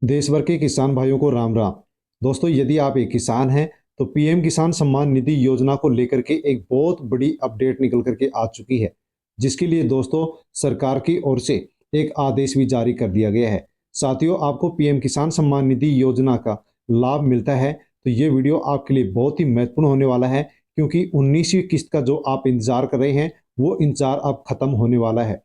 देश भर के किसान भाइयों को राम राम। दोस्तों, यदि आप एक किसान हैं तो पीएम किसान सम्मान निधि योजना को लेकर के एक बहुत बड़ी अपडेट निकल करके आ चुकी है, जिसके लिए दोस्तों सरकार की ओर से एक आदेश भी जारी कर दिया गया है। साथियों, आपको पीएम किसान सम्मान निधि योजना का लाभ मिलता है तो ये वीडियो आपके लिए बहुत ही महत्वपूर्ण होने वाला है, क्योंकि 19वीं किस्त का जो आप इंतजार कर रहे हैं वो इंतजार अब खत्म होने वाला है।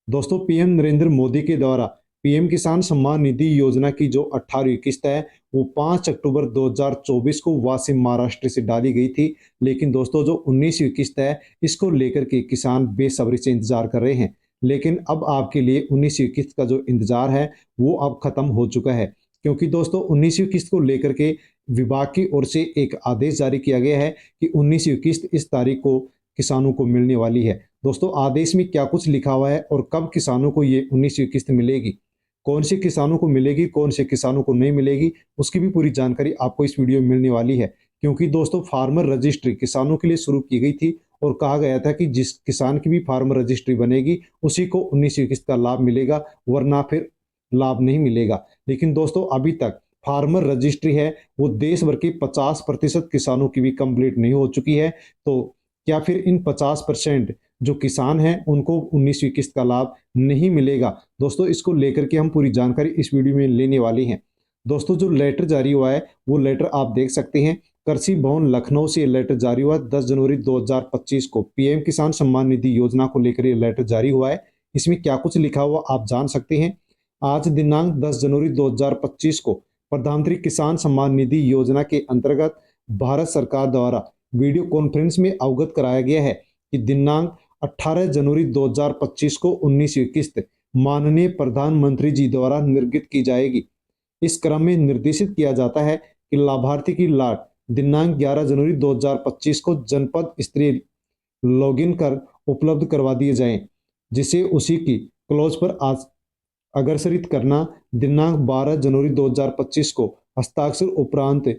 दोस्तों, पीएम नरेंद्र मोदी के द्वारा पीएम किसान सम्मान निधि योजना की जो 18वीं किस्त है वो 5 अक्टूबर 2024 को वासिम महाराष्ट्र से डाली गई थी। लेकिन दोस्तों, जो 19वीं किस्त है इसको लेकर के किसान बेसब्री से इंतजार कर रहे हैं। लेकिन अब आपके लिए 19वीं किस्त का जो इंतजार है वो अब खत्म हो चुका है, क्योंकि दोस्तों 19वीं किस्त को लेकर के विभाग की ओर से एक आदेश जारी किया गया है कि 19वीं किस्त इस तारीख को किसानों को मिलने वाली है। दोस्तों, आदेश में क्या कुछ लिखा हुआ है और कब किसानों को ये 19वीं किस्त मिलेगी, कौन से किसानों को मिलेगी, कौन से किसानों को नहीं मिलेगी, उसकी भी पूरी जानकारी आपको इस वीडियो में मिलने वाली है। क्योंकि दोस्तों, फार्मर रजिस्ट्री किसानों के लिए शुरू की गई थी और कहा गया था कि जिस किसान की भी फार्मर रजिस्ट्री बनेगी उसी को 19वीं किस्त का लाभ मिलेगा, वरना फिर लाभ नहीं मिलेगा। लेकिन दोस्तों, अभी तक फार्मर रजिस्ट्री है वो देश भर के 50% किसानों की भी कंप्लीट नहीं हो चुकी है। तो क्या फिर इन 50% जो किसान हैं उनको 19वीं किस्त का लाभ नहीं मिलेगा? दोस्तों, इसको लेकर के हम पूरी जानकारी इस वीडियो में लेने वाले हैं। दोस्तों, जो लेटर जारी हुआ है वो लेटर आप देख सकते हैं। कृषि भवन लखनऊ से ये लेटर जारी हुआ 10 जनवरी 2025 को। पीएम किसान सम्मान निधि योजना को लेकर ये लेटर जारी हुआ है। इसमें क्या कुछ लिखा हुआ आप जान सकते हैं। आज दिनांक 10 जनवरी 2025 को प्रधानमंत्री किसान सम्मान निधि योजना के अंतर्गत भारत सरकार द्वारा वीडियो कॉन्फ्रेंस में अवगत कराया गया है कि दिनांक 18 जनवरी 2025 को 19वीं किस्त माननीय प्रधानमंत्री जी द्वारा निर्गत की जाएगी। इस क्रम में निर्देशित किया जाता है कि लाभार्थी की लाट दिनांक 11 जनवरी 2025 को जनपद स्तरीय लॉगिन कर उपलब्ध करवा दिए जाएं, जिसे उसी की क्लोज पर आज अग्रसरित करना दिनांक 12 जनवरी 2025 को हस्ताक्षर उपरांत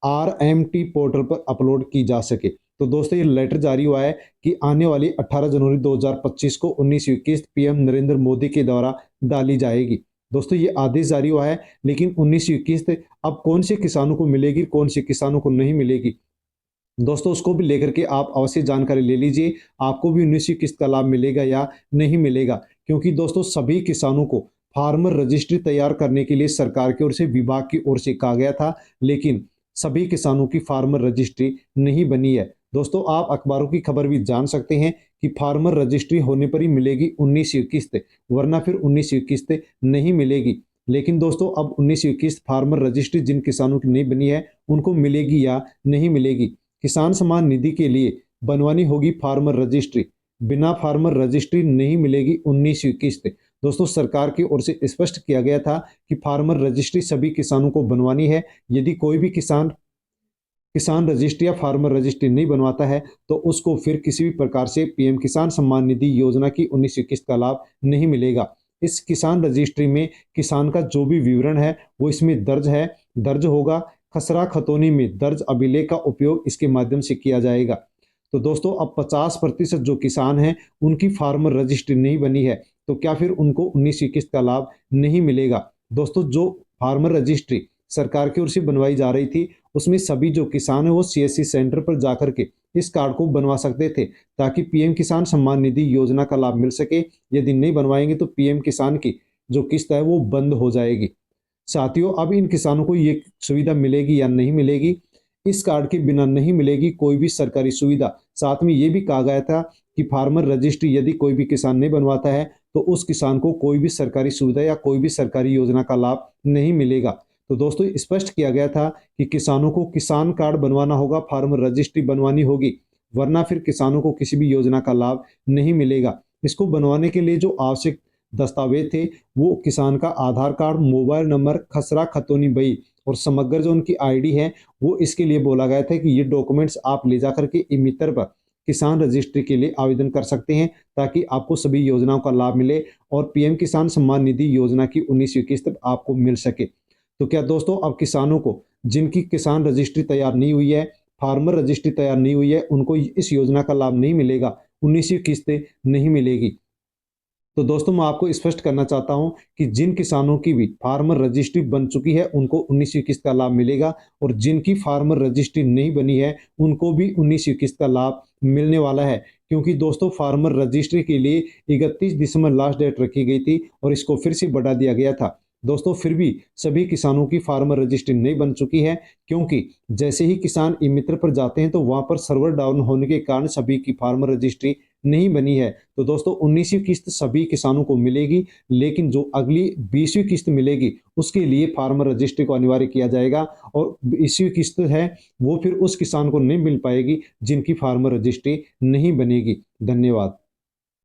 आरएमटी पोर्टल पर अपलोड की जा सके। तो दोस्तों, ये लेटर जारी हुआ है कि आने वाली 18 जनवरी 2025 को 19वीं किस्त पीएम नरेंद्र मोदी के द्वारा डाली जाएगी। दोस्तों, ये आदेश जारी हुआ है, लेकिन 19वीं किस्त अब कौन से किसानों को मिलेगी, कौन से किसानों को नहीं मिलेगी, दोस्तों उसको भी लेकर के आप अवश्य जानकारी ले लीजिए। आपको भी 19वीं किस्त का लाभ मिलेगा या नहीं मिलेगा, क्योंकि दोस्तों सभी किसानों को फार्मर रजिस्ट्री तैयार करने के लिए सरकार की ओर से, विभाग की ओर से कहा गया था, लेकिन सभी किसानों की फार्मर रजिस्ट्री नहीं बनी है। दोस्तों, आप अखबारों की खबर भी जान सकते हैं कि फार्मर रजिस्ट्री होने पर ही मिलेगी 19वीं किस्त, वरना फिर 19वीं किस्त नहीं मिलेगी। लेकिन दोस्तों, अब 19वीं किस्त फार्मर रजिस्ट्री जिन किसानों की नहीं बनी है उनको मिलेगी या नहीं मिलेगी। किसान सम्मान निधि के लिए बनवानी होगी फार्मर रजिस्ट्री, बिना फार्मर रजिस्ट्री नहीं मिलेगी 19वीं किस्त। दोस्तों, सरकार की ओर से स्पष्ट किया गया था कि फार्मर रजिस्ट्री सभी किसानों को बनवानी है। यदि कोई भी किसान किसान रजिस्ट्री या फार्मर रजिस्ट्री नहीं बनवाता है तो उसको फिर किसी भी प्रकार से पीएम किसान सम्मान निधि योजना की 19वीं किस्त का लाभ नहीं मिलेगा। इस किसान रजिस्ट्री में किसान का जो भी विवरण है वो इसमें दर्ज होगा। खसरा खतौनी में दर्ज अभिलेख का उपयोग इसके माध्यम से किया जाएगा। तो दोस्तों, अब 50% जो किसान हैं उनकी फार्मर रजिस्ट्री नहीं बनी है, तो क्या फिर उनको 19वीं किस्त का लाभ नहीं मिलेगा? दोस्तों, जो फार्मर रजिस्ट्री सरकार की ओर से बनवाई जा रही थी उसमें सभी जो किसान है वो सीएससी सेंटर पर जाकर के इस कार्ड को बनवा सकते थे, ताकि पीएम किसान सम्मान निधि योजना का लाभ मिल सके। यदि नहीं बनवाएंगे तो पीएम किसान की जो किस्त है वो बंद हो जाएगी। साथियों, अब इन किसानों को ये सुविधा मिलेगी या नहीं मिलेगी? इस कार्ड के बिना नहीं मिलेगी कोई भी सरकारी सुविधा। साथ में ये भी कहा गया था कि फार्मर रजिस्ट्री यदि कोई भी किसान नहीं बनवाता है तो उस किसान को कोई भी सरकारी सुविधा या कोई भी सरकारी योजना का लाभ नहीं मिलेगा। तो दोस्तों, स्पष्ट किया गया था कि किसानों को किसान कार्ड बनवाना होगा, फार्मर रजिस्ट्री बनवानी होगी, वरना फिर किसानों को किसी भी योजना का लाभ नहीं मिलेगा। इसको बनवाने के लिए जो आवश्यक दस्तावेज थे वो किसान का आधार कार्ड, मोबाइल नंबर, खसरा खतौनी बही और समग्र जो उनकी आईडी है वो इसके लिए बोला गया था कि ये डॉक्यूमेंट्स आप ले जाकर के ई मित्र पर किसान रजिस्ट्री के लिए आवेदन कर सकते हैं, ताकि आपको सभी योजनाओं का लाभ मिले और पीएम किसान सम्मान निधि योजना की 19वीं किस्त आपको मिल सके। तो क्या दोस्तों, अब किसानों को जिनकी किसान रजिस्ट्री तैयार नहीं हुई है, फार्मर रजिस्ट्री तैयार नहीं हुई है, उनको इस योजना का लाभ नहीं मिलेगा, 19वीं किस्त नहीं मिलेगी? तो दोस्तों मैं आपको स्पष्ट करना चाहता हूं कि जिन किसानों की भी फार्मर रजिस्ट्री बन चुकी है उनको 19वीं किस्त का लाभ मिलेगा, और जिनकी फार्मर रजिस्ट्री नहीं बनी है उनको भी 19वीं किस्त का लाभ मिलने वाला है। क्योंकि दोस्तों फार्मर रजिस्ट्री के लिए 31 दिसंबर लास्ट डेट रखी गई थी और इसको फिर से बढ़ा दिया गया था। दोस्तों फिर भी सभी किसानों की फार्मर रजिस्ट्री नहीं बन चुकी है, क्योंकि जैसे ही किसान ई मित्र पर जाते हैं तो वहां पर सर्वर डाउन होने के कारण सभी की फार्मर रजिस्ट्री नहीं बनी है। तो दोस्तों 19वीं किस्त सभी किसानों को मिलेगी, लेकिन जो अगली 20वीं किस्त मिलेगी उसके लिए फार्मर रजिस्ट्री को अनिवार्य किया जाएगा, और 20वीं किस्त है वो फिर उस किसान को नहीं मिल पाएगी जिनकी फार्मर रजिस्ट्री नहीं बनेगी। धन्यवाद।